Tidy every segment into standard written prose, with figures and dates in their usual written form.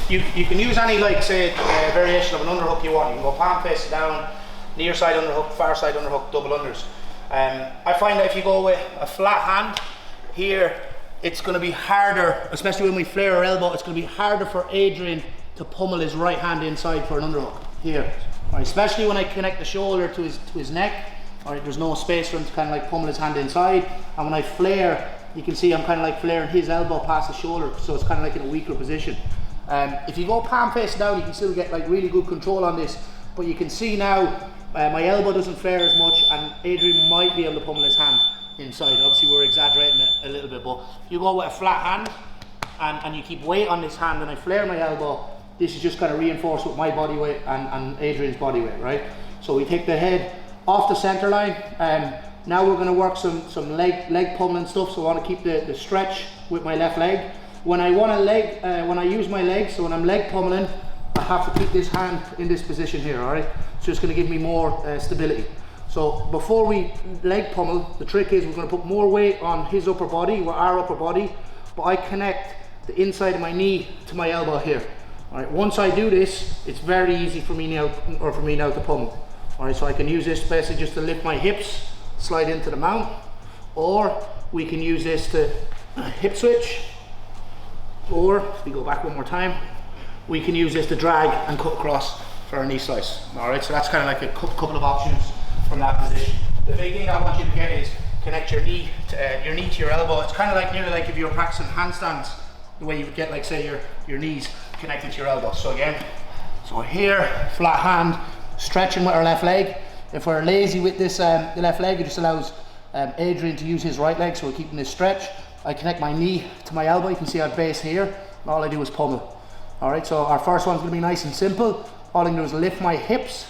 you can use any, like, say, variation of an underhook you want. You can go palm face down, near side underhook, far side underhook, double unders. I find that if you go with a flat hand here, it's going to be harder, especially when we flare our elbow, it's going to be harder for Adrian to pummel his right hand inside for an underhook here. Right, especially when I connect the shoulder to his neck. Alright, there's no space for him to kind of like pummel his hand inside, and when I flare, you can see I'm kind of like flaring his elbow past the shoulder, so it's kind of like in a weaker position. If you go palm face down, you can still get like really good control on this, but you can see now my elbow doesn't flare as much, and Adrian might be able to pummel his hand inside. Obviously we're exaggerating it a little bit, but if you go with a flat hand and you keep weight on this hand and I flare my elbow, this is just kind of reinforced with my body weight and Adrian's body weight, right? So we take the head off the center line. Now we're going to work some leg pummeling stuff. So I want to keep the stretch with my left leg. When I when I use my leg, so when I'm leg pummeling, I have to keep this hand in this position here. All right, so it's going to give me more stability. So before we leg pummel, the trick is we're going to put more weight on his upper body, or our upper body, but I connect the inside of my knee to my elbow here. All right, once I do this, it's very easy for me now, to pummel. Alright, so I can use this basically just to lift my hips, slide into the mount, or we can use this to hip switch, or if we go back one more time, we can use this to drag and cut across for our knee slice. Alright, so that's kind of like a couple of options from that position. The big thing I want you to get is connect your knee to your elbow. It's kind of like nearly like if you were practicing handstands, the way you would get, like, say, your knees connected to your elbow. So again, so here, flat hand, stretching with our left leg. If we're lazy with this the left leg, it just allows Adrian to use his right leg, so we're keeping this stretch. I connect my knee to my elbow. You can see our base here, and all I do is pummel. Alright, so our first one's going to be nice and simple. All I can do is lift my hips,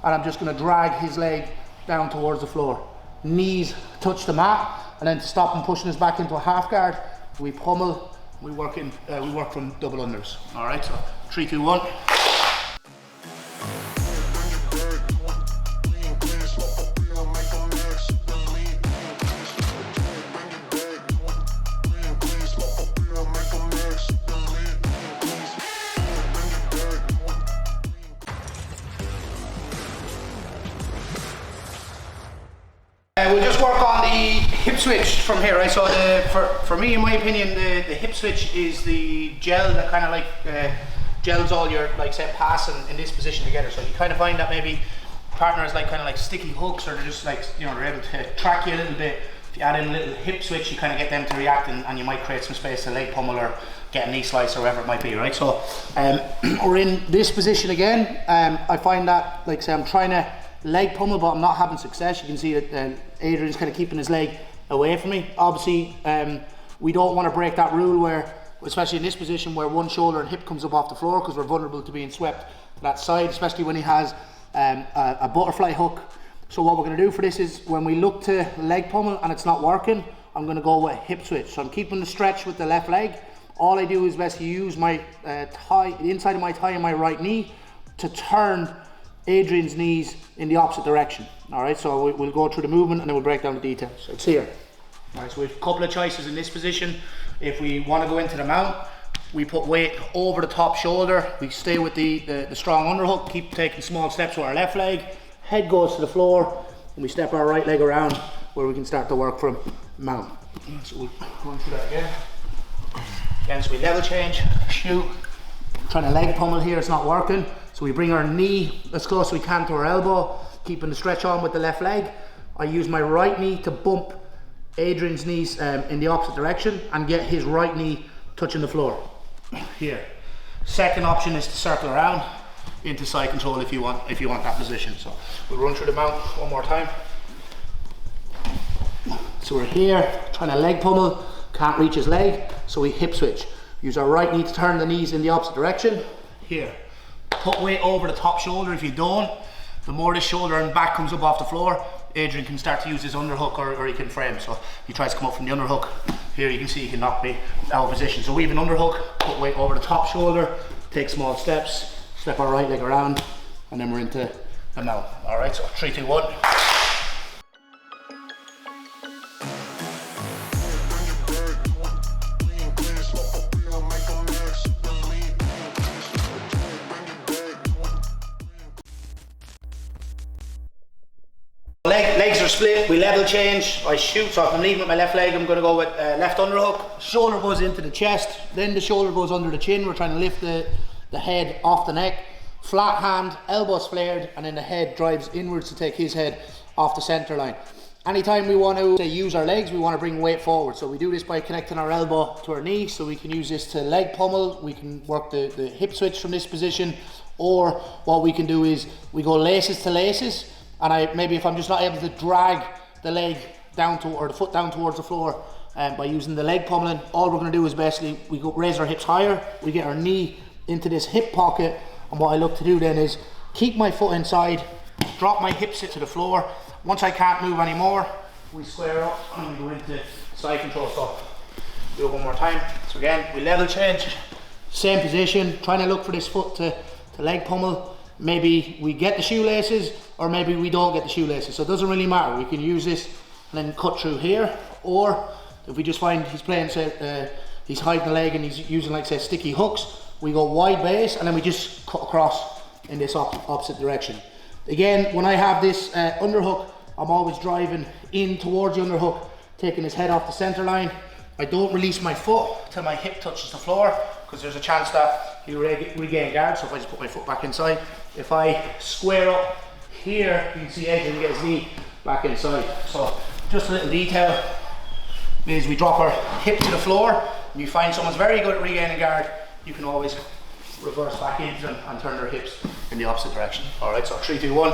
and I'm just going to drag his leg down towards the floor. Knees touch the mat, and then to stop him pushing us back into a half guard, we pummel, we work from double unders. Alright, so 3, 2, 1. We'll just work on the hip switch from here, right? So for me, in my opinion, the hip switch is the gel that kind of like gels all your, like, say, pass in this position together. So you kind of find that maybe partners like kind of like sticky hooks, or they're just like, you know, they're able to track you a little bit. If you add in a little hip switch, you kind of get them to react, and you might create some space to leg pummel or get a knee slice or whatever it might be, right? So we're in this position again. I find that, like, say, I'm trying to leg pummel, but I'm not having success. You can see that Adrian's kind of keeping his leg away from me. Obviously, we don't want to break that rule where, especially in this position, where one shoulder and hip comes up off the floor, because we're vulnerable to being swept to that side, especially when he has a butterfly hook. So what we're going to do for this is, when we look to leg pummel and it's not working, I'm going to go with hip switch. So I'm keeping the stretch with the left leg. All I do is basically use my thigh, the inside of my thigh and my right knee, to turn Adrian's knees in the opposite direction. Alright, so we'll go through the movement and then we'll break down the details. So it's here. Alright, so we have a couple of choices in this position. If we want to go into the mount, we put weight over the top shoulder. We stay with the strong underhook, keep taking small steps with our left leg. Head goes to the floor, and we step our right leg around where we can start to work from mount. So we'll run through that again. Again, so we level change, shoot. Trying to leg pummel here, it's not working. So we bring our knee as close as we can to our elbow, keeping the stretch on with the left leg. I use my right knee to bump Adrian's knees in the opposite direction and get his right knee touching the floor. Here. Second option is to circle around into side control if you want that position. So we'll run through the mount one more time. So we're here trying to leg pummel, can't reach his leg, so we hip switch. Use our right knee to turn the knees in the opposite direction. Here. Put weight over the top shoulder. If you don't, the more this shoulder and back comes up off the floor, Adrian can start to use his underhook, or he can frame. So he tries to come up from the underhook. Here you can see he can knock me out of position. So we have an underhook, put weight over the top shoulder, take small steps, step our right leg around, and then we're into the mount. Alright, so 3, 2, 1. are split, we level change, I shoot, so if I'm leading with my left leg, I'm going to go with left underhook. Shoulder goes into the chest, then the shoulder goes under the chin. We're trying to lift the head off the neck. Flat hand, elbows flared, and then the head drives inwards to take his head off the center line. Anytime we want to use our legs, we want to bring weight forward. So we do this by connecting our elbow to our knee, so we can use this to leg pummel. We can work the hip switch from this position, or what we can do is we go laces to laces, and maybe if I'm just not able to drag the leg down to, or the foot down towards the floor by using the leg pummeling, all we're going to do is basically we go raise our hips higher, we get our knee into this hip pocket, and what I look to do then is keep my foot inside, drop my hips to the floor. Once I can't move anymore, we square up and we go into side control. So do it one more time. So again, we level change, same position, trying to look for this foot to leg pummel. Maybe we get the shoelaces, or maybe we don't get the shoelaces. So it doesn't really matter. We can use this and then cut through here, or if we just find he's playing, say, he's hiding the leg and he's using, like, say, sticky hooks, we go wide base and then we just cut across in this opposite direction. Again, when I have this underhook, I'm always driving in towards the underhook, taking his head off the center line. I don't release my foot till my hip touches the floor, because there's a chance that he'll regain guard. So if I just put my foot back inside, if I square up here, you can see Adrian get his knee back inside. So just a little detail is we drop our hip to the floor, and you find someone's very good at regaining guard, you can always reverse back into them and turn their hips in the opposite direction. All right, so 3, 2, 1.